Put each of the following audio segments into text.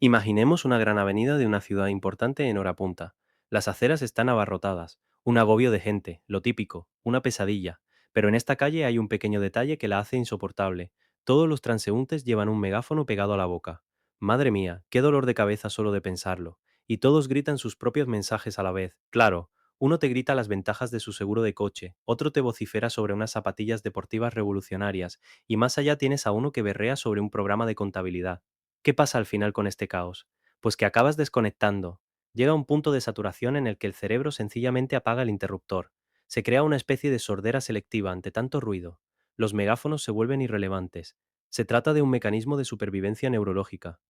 Imaginemos una gran avenida de una ciudad importante en hora punta. Las aceras están abarrotadas, un agobio de gente, lo típico, una pesadilla. Pero en esta calle hay un pequeño detalle que la hace insoportable. Todos los transeúntes llevan un megáfono pegado a la boca. Madre mía, qué dolor de cabeza solo de pensarlo. Y todos gritan sus propios mensajes a la vez. Claro, uno te grita las ventajas de su seguro de coche, otro te vocifera sobre unas zapatillas deportivas revolucionarias, y más allá tienes a uno que berrea sobre un programa de contabilidad. ¿Qué pasa al final con este caos? Pues que acabas desconectando. Llega un punto de saturación en el que el cerebro sencillamente apaga el interruptor. Se crea una especie de sordera selectiva ante tanto ruido. Los megáfonos se vuelven irrelevantes. Se trata de un mecanismo de supervivencia neurológica.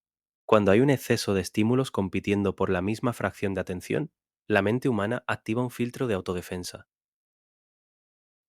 Cuando hay un exceso de estímulos compitiendo por la misma fracción de atención, la mente humana activa un filtro de autodefensa.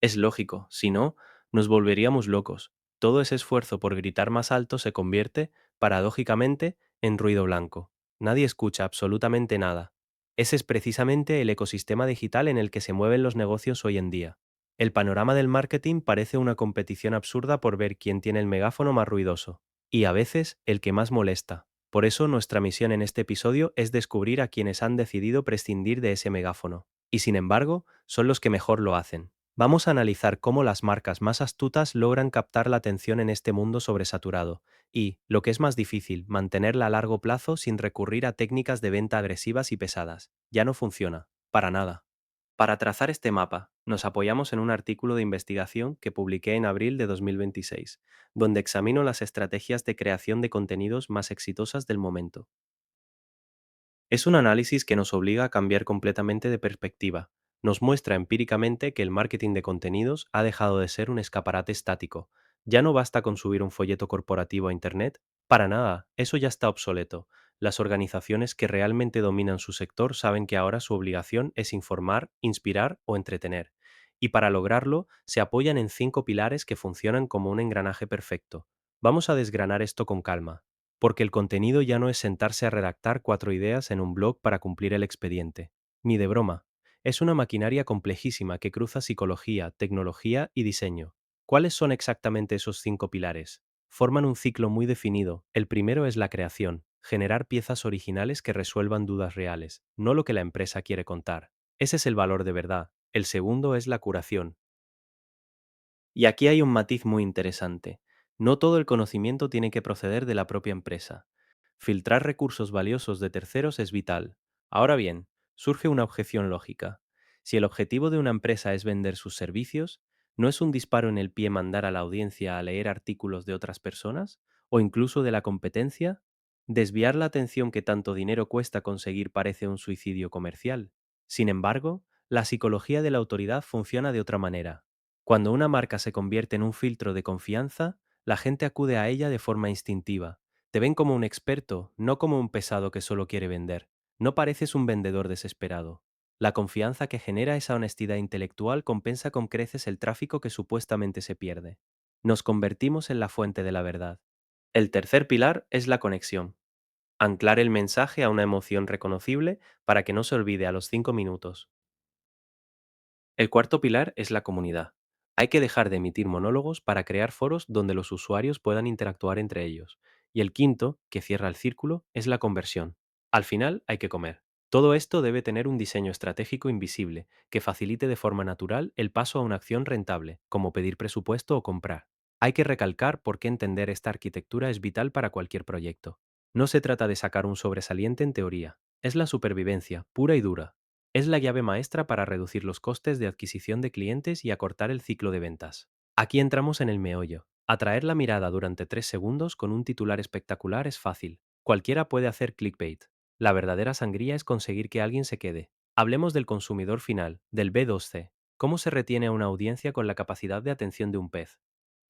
Es lógico, si no, nos volveríamos locos. Todo ese esfuerzo por gritar más alto se convierte, paradójicamente, en ruido blanco. Nadie escucha absolutamente nada. Ese es precisamente el ecosistema digital en el que se mueven los negocios hoy en día. El panorama del marketing parece una competición absurda por ver quién tiene el megáfono más ruidoso, y a veces el que más molesta. Por eso nuestra misión en este episodio es descubrir a quienes han decidido prescindir de ese megáfono, y sin embargo, son los que mejor lo hacen. Vamos a analizar cómo las marcas más astutas logran captar la atención en este mundo sobresaturado y, lo que es más difícil, mantenerla a largo plazo sin recurrir a técnicas de venta agresivas y pesadas. Ya no funciona, para nada. Para trazar este mapa, nos apoyamos en un artículo de investigación que publiqué en abril de 2026, donde examino las estrategias de creación de contenidos más exitosas del momento. Es un análisis que nos obliga a cambiar completamente de perspectiva. Nos muestra empíricamente que el marketing de contenidos ha dejado de ser un escaparate estático. Ya no basta con subir un folleto corporativo a Internet. Para nada, eso ya está obsoleto. Las organizaciones que realmente dominan su sector saben que ahora su obligación es informar, inspirar o entretener. Y para lograrlo, se apoyan en 5 pilares que funcionan como un engranaje perfecto. Vamos a desgranar esto con calma, porque el contenido ya no es sentarse a redactar 4 ideas en un blog para cumplir el expediente. Ni de broma. Es una maquinaria complejísima que cruza psicología, tecnología y diseño. ¿Cuáles son exactamente esos 5 pilares? Forman un ciclo muy definido. El primero es la creación, generar piezas originales que resuelvan dudas reales, no lo que la empresa quiere contar. Ese es el valor de verdad. El segundo es la curación. Y aquí hay un matiz muy interesante. No todo el conocimiento tiene que proceder de la propia empresa. Filtrar recursos valiosos de terceros es vital. Ahora bien, surge una objeción lógica. Si el objetivo de una empresa es vender sus servicios, ¿no es un disparo en el pie mandar a la audiencia a leer artículos de otras personas? ¿O incluso de la competencia? Desviar la atención que tanto dinero cuesta conseguir parece un suicidio comercial. Sin embargo, la psicología de la autoridad funciona de otra manera. Cuando una marca se convierte en un filtro de confianza, la gente acude a ella de forma instintiva. Te ven como un experto, no como un pesado que solo quiere vender. No pareces un vendedor desesperado. La confianza que genera esa honestidad intelectual compensa con creces el tráfico que supuestamente se pierde. Nos convertimos en la fuente de la verdad. El tercer pilar es la conexión. Anclar el mensaje a una emoción reconocible para que no se olvide a los 5 minutos. El cuarto pilar es la comunidad. Hay que dejar de emitir monólogos para crear foros donde los usuarios puedan interactuar entre ellos. Y el quinto, que cierra el círculo, es la conversión. Al final hay que comer. Todo esto debe tener un diseño estratégico invisible que facilite de forma natural el paso a una acción rentable, como pedir presupuesto o comprar. Hay que recalcar por qué entender esta arquitectura es vital para cualquier proyecto. No se trata de sacar un sobresaliente en teoría, es la supervivencia, pura y dura. Es la llave maestra para reducir los costes de adquisición de clientes y acortar el ciclo de ventas. Aquí entramos en el meollo. Atraer la mirada durante 3 segundos con un titular espectacular es fácil. Cualquiera puede hacer clickbait. La verdadera sangría es conseguir que alguien se quede. Hablemos del consumidor final, del B2C. ¿Cómo se retiene a una audiencia con la capacidad de atención de un pez?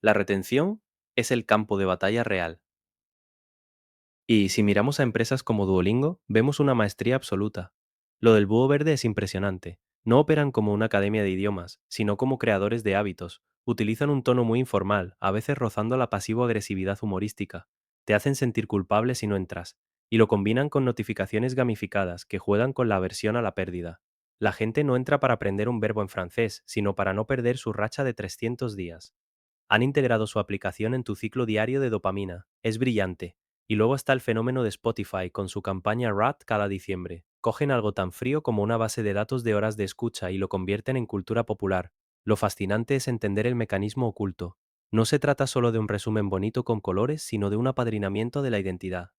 La retención es el campo de batalla real. Y si miramos a empresas como Duolingo, vemos una maestría absoluta. Lo del búho verde es impresionante. No operan como una academia de idiomas, sino como creadores de hábitos. Utilizan un tono muy informal, a veces rozando la pasivo-agresividad humorística. Te hacen sentir culpable si no entras. Y lo combinan con notificaciones gamificadas que juegan con la aversión a la pérdida. La gente no entra para aprender un verbo en francés, sino para no perder su racha de 300 días. Han integrado su aplicación en tu ciclo diario de dopamina. Es brillante. Y luego está el fenómeno de Spotify con su campaña RAT cada diciembre. Cogen algo tan frío como una base de datos de horas de escucha y lo convierten en cultura popular. Lo fascinante es entender el mecanismo oculto. No se trata solo de un resumen bonito con colores, sino de un apadrinamiento de la identidad.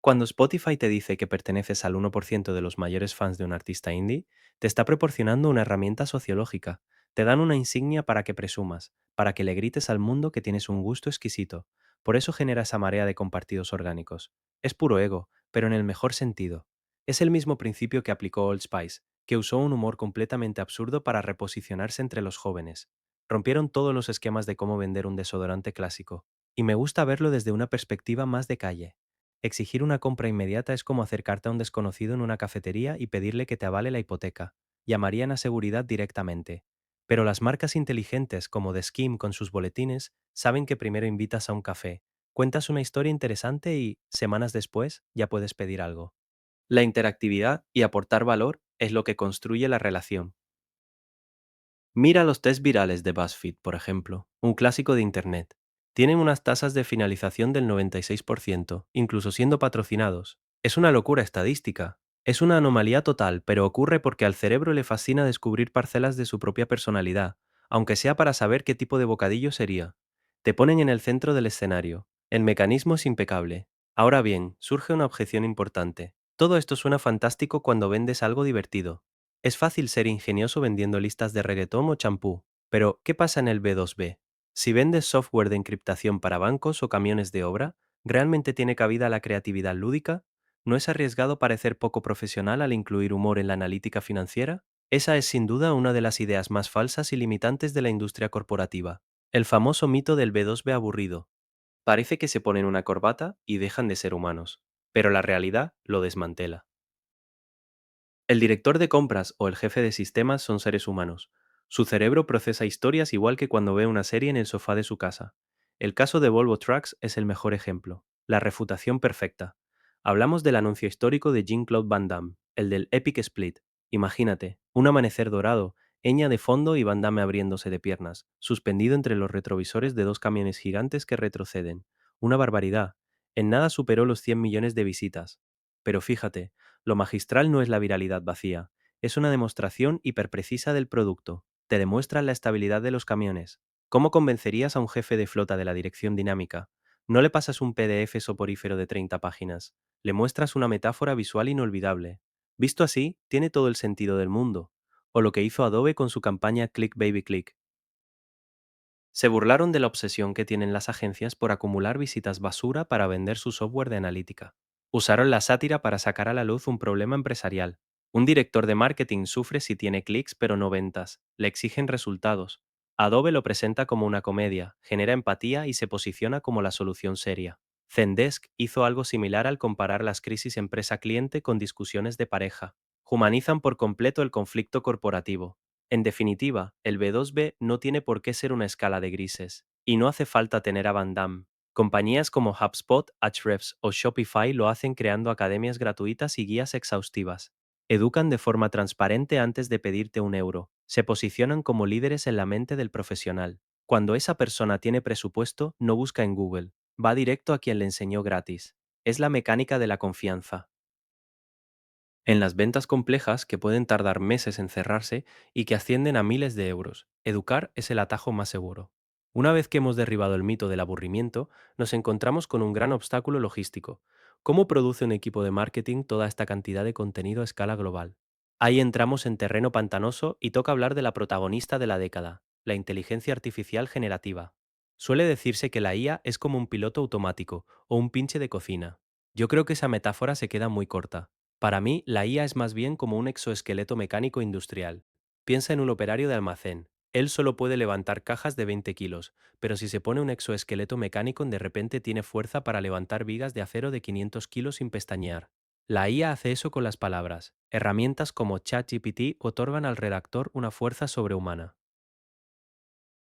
Cuando Spotify te dice que perteneces al 1% de los mayores fans de un artista indie, te está proporcionando una herramienta sociológica. Te dan una insignia para que presumas, para que le grites al mundo que tienes un gusto exquisito. Por eso genera esa marea de compartidos orgánicos. Es puro ego, pero en el mejor sentido. Es el mismo principio que aplicó Old Spice, que usó un humor completamente absurdo para reposicionarse entre los jóvenes. Rompieron todos los esquemas de cómo vender un desodorante clásico. Y me gusta verlo desde una perspectiva más de calle. Exigir una compra inmediata es como acercarte a un desconocido en una cafetería y pedirle que te avale la hipoteca. Llamarían a seguridad directamente. Pero las marcas inteligentes como The Skim con sus boletines saben que primero invitas a un café, cuentas una historia interesante y, semanas después, ya puedes pedir algo. La interactividad y aportar valor es lo que construye la relación. Mira los test virales de BuzzFeed, por ejemplo, un clásico de Internet. Tienen unas tasas de finalización del 96%, incluso siendo patrocinados. Es una locura estadística. Es una anomalía total, pero ocurre porque al cerebro le fascina descubrir parcelas de su propia personalidad, aunque sea para saber qué tipo de bocadillo sería. Te ponen en el centro del escenario. El mecanismo es impecable. Ahora bien, surge una objeción importante. Todo esto suena fantástico cuando vendes algo divertido. Es fácil ser ingenioso vendiendo listas de reggaetón o champú, pero ¿qué pasa en el B2B? Si vendes software de encriptación para bancos o camiones de obra, ¿realmente tiene cabida la creatividad lúdica? ¿No es arriesgado parecer poco profesional al incluir humor en la analítica financiera? Esa es sin duda una de las ideas más falsas y limitantes de la industria corporativa. El famoso mito del B2B aburrido. Parece que se ponen una corbata y dejan de ser humanos, pero la realidad lo desmantela. El director de compras o el jefe de sistemas son seres humanos. Su cerebro procesa historias igual que cuando ve una serie en el sofá de su casa. El caso de Volvo Trucks es el mejor ejemplo. La refutación perfecta. Hablamos del anuncio histórico de Jean-Claude Van Damme, el del Epic Split. Imagínate, un amanecer dorado, Eña de fondo y Van Damme abriéndose de piernas, suspendido entre los retrovisores de dos camiones gigantes que retroceden. Una barbaridad. En nada superó los 100 millones de visitas. Pero fíjate, lo magistral no es la viralidad vacía, es una demostración hiperprecisa del producto. Te demuestra la estabilidad de los camiones. ¿Cómo convencerías a un jefe de flota de la dirección dinámica? No le pasas un PDF soporífero de 30 páginas, le muestras una metáfora visual inolvidable. Visto así, tiene todo el sentido del mundo. O lo que hizo Adobe con su campaña Click Baby Click. Se burlaron de la obsesión que tienen las agencias por acumular visitas basura para vender su software de analítica. Usaron la sátira para sacar a la luz un problema empresarial. Un director de marketing sufre si tiene clics pero no ventas. Le exigen resultados. Adobe lo presenta como una comedia, genera empatía y se posiciona como la solución seria. Zendesk hizo algo similar al comparar las crisis empresa-cliente con discusiones de pareja. Humanizan por completo el conflicto corporativo. En definitiva, el B2B no tiene por qué ser una escala de grises, y no hace falta tener a Van Damme. Compañías como HubSpot, Ahrefs o Shopify lo hacen creando academias gratuitas y guías exhaustivas. Educan de forma transparente antes de pedirte un euro. Se posicionan como líderes en la mente del profesional. Cuando esa persona tiene presupuesto, no busca en Google, va directo a quien le enseñó gratis. Es la mecánica de la confianza. En las ventas complejas, que pueden tardar meses en cerrarse y que ascienden a miles de euros, educar es el atajo más seguro. Una vez que hemos derribado el mito del aburrimiento, nos encontramos con un gran obstáculo logístico. ¿Cómo produce un equipo de marketing toda esta cantidad de contenido a escala global? Ahí entramos en terreno pantanoso y toca hablar de la protagonista de la década, la inteligencia artificial generativa. Suele decirse que la IA es como un piloto automático o un pinche de cocina. Yo creo que esa metáfora se queda muy corta. Para mí, la IA es más bien como un exoesqueleto mecánico industrial. Piensa en un operario de almacén. Él solo puede levantar cajas de 20 kilos, pero si se pone un exoesqueleto mecánico, de repente tiene fuerza para levantar vigas de acero de 500 kilos sin pestañear. La IA hace eso con las palabras. Herramientas como ChatGPT otorgan al redactor una fuerza sobrehumana.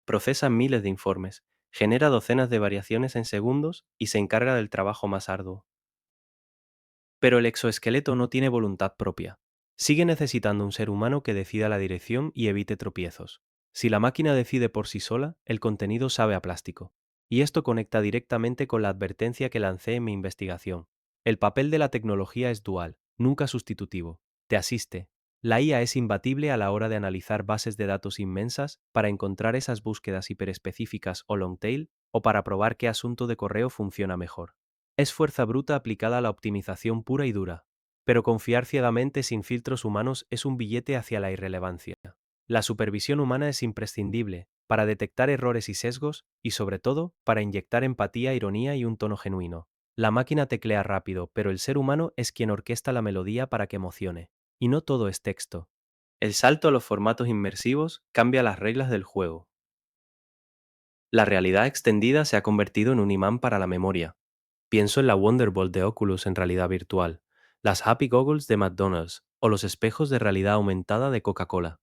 Procesa miles de informes, genera docenas de variaciones en segundos y se encarga del trabajo más arduo. Pero el exoesqueleto no tiene voluntad propia. Sigue necesitando un ser humano que decida la dirección y evite tropiezos. Si la máquina decide por sí sola, el contenido sabe a plástico. Y esto conecta directamente con la advertencia que lancé en mi investigación. El papel de la tecnología es dual, nunca sustitutivo. Te asiste. La IA es imbatible a la hora de analizar bases de datos inmensas para encontrar esas búsquedas hiperespecíficas o long tail o para probar qué asunto de correo funciona mejor. Es fuerza bruta aplicada a la optimización pura y dura. Pero confiar ciegamente sin filtros humanos es un billete hacia la irrelevancia. La supervisión humana es imprescindible para detectar errores y sesgos y, sobre todo, para inyectar empatía, ironía y un tono genuino. La máquina teclea rápido, pero el ser humano es quien orquesta la melodía para que emocione. Y no todo es texto. El salto a los formatos inmersivos cambia las reglas del juego. La realidad extendida se ha convertido en un imán para la memoria. Pienso en la Wonderbolt de Oculus en realidad virtual, las Happy Goggles de McDonald's o los espejos de realidad aumentada de Coca-Cola.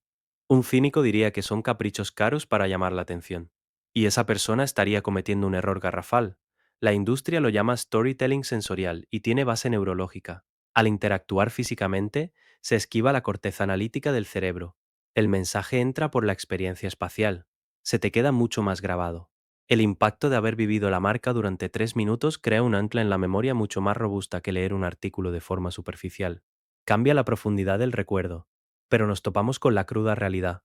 Un cínico diría que son caprichos caros para llamar la atención. Y esa persona estaría cometiendo un error garrafal. La industria lo llama storytelling sensorial y tiene base neurológica. Al interactuar físicamente, se esquiva la corteza analítica del cerebro. El mensaje entra por la experiencia espacial. Se te queda mucho más grabado. El impacto de haber vivido la marca durante 3 minutos crea un ancla en la memoria mucho más robusta que leer un artículo de forma superficial. Cambia la profundidad del recuerdo. Pero nos topamos con la cruda realidad.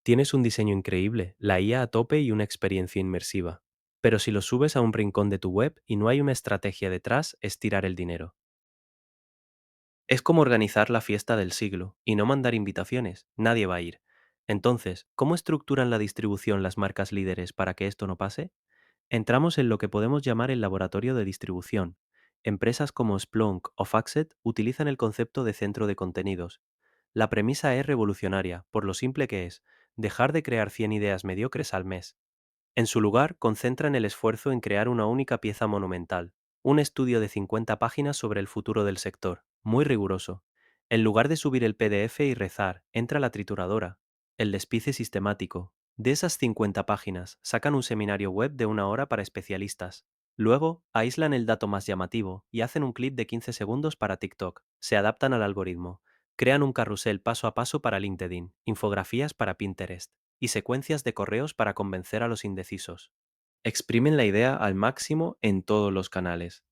Tienes un diseño increíble, la IA a tope y una experiencia inmersiva. Pero si lo subes a un rincón de tu web y no hay una estrategia detrás, es tirar el dinero. Es como organizar la fiesta del siglo y no mandar invitaciones, nadie va a ir. Entonces, ¿cómo estructuran la distribución las marcas líderes para que esto no pase? Entramos en lo que podemos llamar el laboratorio de distribución. Empresas como Splunk o Factset utilizan el concepto de centro de contenidos. La premisa es revolucionaria, por lo simple que es, dejar de crear 100 ideas mediocres al mes. En su lugar, concentran el esfuerzo en crear una única pieza monumental, un estudio de 50 páginas sobre el futuro del sector, muy riguroso. En lugar de subir el PDF y rezar, entra la trituradora, el despice sistemático. De esas 50 páginas, sacan un seminario web de 1 hora para especialistas. Luego, aíslan el dato más llamativo y hacen un clip de 15 segundos para TikTok. Se adaptan al algoritmo. Crean un carrusel paso a paso para LinkedIn, infografías para Pinterest y secuencias de correos para convencer a los indecisos. Exprimen la idea al máximo en todos los canales.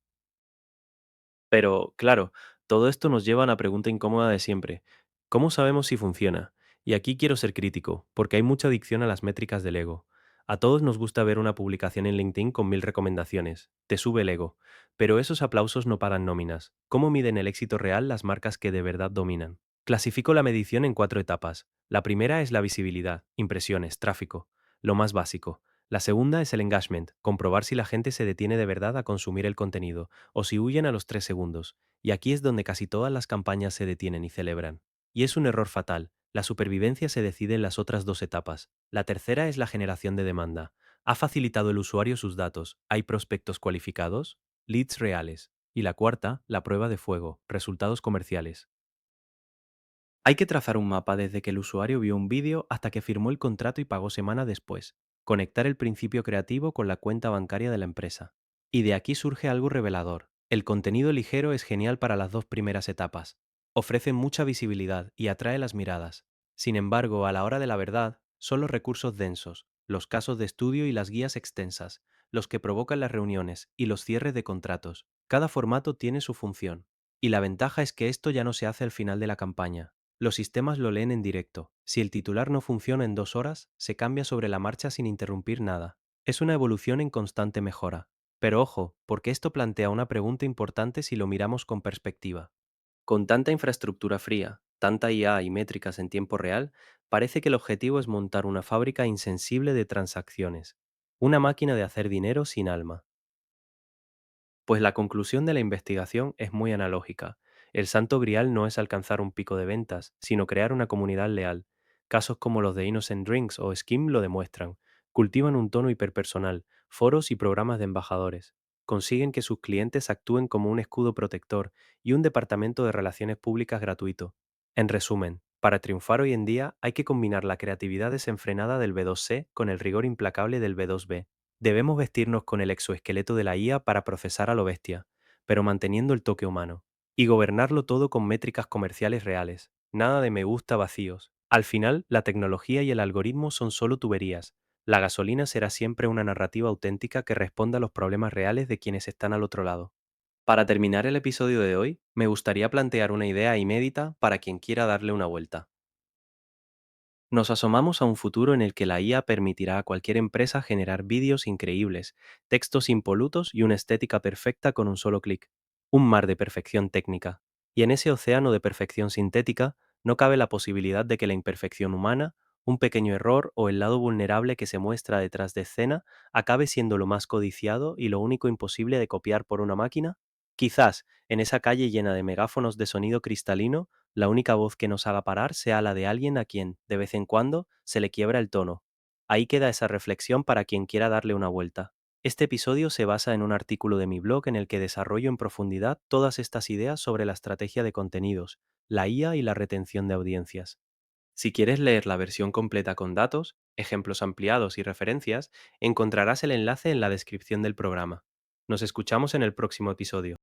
Pero, claro, todo esto nos lleva a la pregunta incómoda de siempre. ¿Cómo sabemos si funciona? Y aquí quiero ser crítico, porque hay mucha adicción a las métricas del ego. A todos nos gusta ver una publicación en LinkedIn con 1000 recomendaciones. Te sube el ego. Pero esos aplausos no pagan nóminas. ¿Cómo miden el éxito real las marcas que de verdad dominan? Clasifico la medición en 4 etapas. La primera es la visibilidad, impresiones, tráfico, lo más básico. La segunda es el engagement, comprobar si la gente se detiene de verdad a consumir el contenido o si huyen a los 3 segundos, y aquí es donde casi todas las campañas se detienen y celebran. Y es un error fatal, la supervivencia se decide en las otras 2 etapas. La tercera es la generación de demanda. ¿Ha facilitado el usuario sus datos? ¿Hay prospectos cualificados? Leads reales. Y la cuarta, la prueba de fuego, resultados comerciales. Hay que trazar un mapa desde que el usuario vio un vídeo hasta que firmó el contrato y pagó semana después. Conectar el principio creativo con la cuenta bancaria de la empresa. Y de aquí surge algo revelador. El contenido ligero es genial para las 2 primeras etapas. Ofrece mucha visibilidad y atrae las miradas. Sin embargo, a la hora de la verdad, son los recursos densos, los casos de estudio y las guías extensas, los que provocan las reuniones y los cierres de contratos. Cada formato tiene su función. Y la ventaja es que esto ya no se hace al final de la campaña. Los sistemas lo leen en directo. Si el titular no funciona en 2 horas, se cambia sobre la marcha sin interrumpir nada. Es una evolución en constante mejora. Pero ojo, porque esto plantea una pregunta importante si lo miramos con perspectiva. Con tanta infraestructura fría, tanta IA y métricas en tiempo real, parece que el objetivo es montar una fábrica insensible de transacciones. Una máquina de hacer dinero sin alma. Pues la conclusión de la investigación es muy analógica. El santo grial no es alcanzar un pico de ventas, sino crear una comunidad leal. Casos como los de Innocent Drinks o Skim lo demuestran. Cultivan un tono hiperpersonal, foros y programas de embajadores. Consiguen que sus clientes actúen como un escudo protector y un departamento de relaciones públicas gratuito. En resumen, para triunfar hoy en día hay que combinar la creatividad desenfrenada del B2C con el rigor implacable del B2B. Debemos vestirnos con el exoesqueleto de la IA para procesar a lo bestia, pero manteniendo el toque humano. Y gobernarlo todo con métricas comerciales reales. Nada de me gusta vacíos. Al final, la tecnología y el algoritmo son solo tuberías, La gasolina será siempre una narrativa auténtica que responda a los problemas reales de quienes están al otro lado. Para terminar el episodio de hoy, me gustaría plantear una idea inédita para quien quiera darle una vuelta. Nos asomamos a un futuro en el que la IA permitirá a cualquier empresa generar vídeos increíbles, textos impolutos y una estética perfecta con un solo clic. Un mar de perfección técnica. Y en ese océano de perfección sintética no cabe la posibilidad de que la imperfección humana, un pequeño error o el lado vulnerable que se muestra detrás de escena acabe siendo lo más codiciado y lo único imposible de copiar por una máquina. Quizás, en esa calle llena de megáfonos de sonido cristalino, la única voz que nos haga parar sea la de alguien a quien, de vez en cuando, se le quiebra el tono. Ahí queda esa reflexión para quien quiera darle una vuelta. Este episodio se basa en un artículo de mi blog en el que desarrollo en profundidad todas estas ideas sobre la estrategia de contenidos, la IA y la retención de audiencias. Si quieres leer la versión completa con datos, ejemplos ampliados y referencias, encontrarás el enlace en la descripción del programa. Nos escuchamos en el próximo episodio.